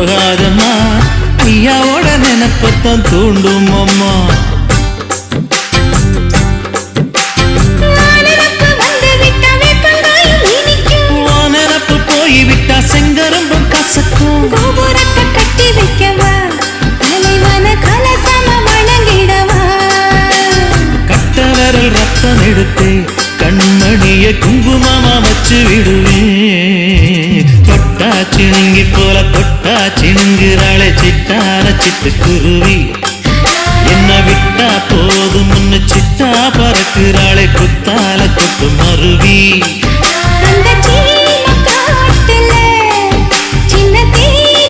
போகாதம்மா ஐயாவோட நினைப்பத்தான் தூண்டும் அம்மா நினப்பு போய்விட்டா செங்கரும்பும் கசக்கும் கோபுரத்தை கட்டி வைக்கவா தலைவன கலசம வணங்கிடவா கட்ட விரல் ரத்தம் எடுத்தே கண்மணிய குங்குமமா வச்சு விடுவேன் தொட்டா சிணுங்கி போல தொட்டா சிணுங்குறாளே சிட்டான சிட்டுக்குருவி என்ன விட்டா போதும் முன்னு சிட்டா பறக்குறாளே குத்தால கொட்டு மருவி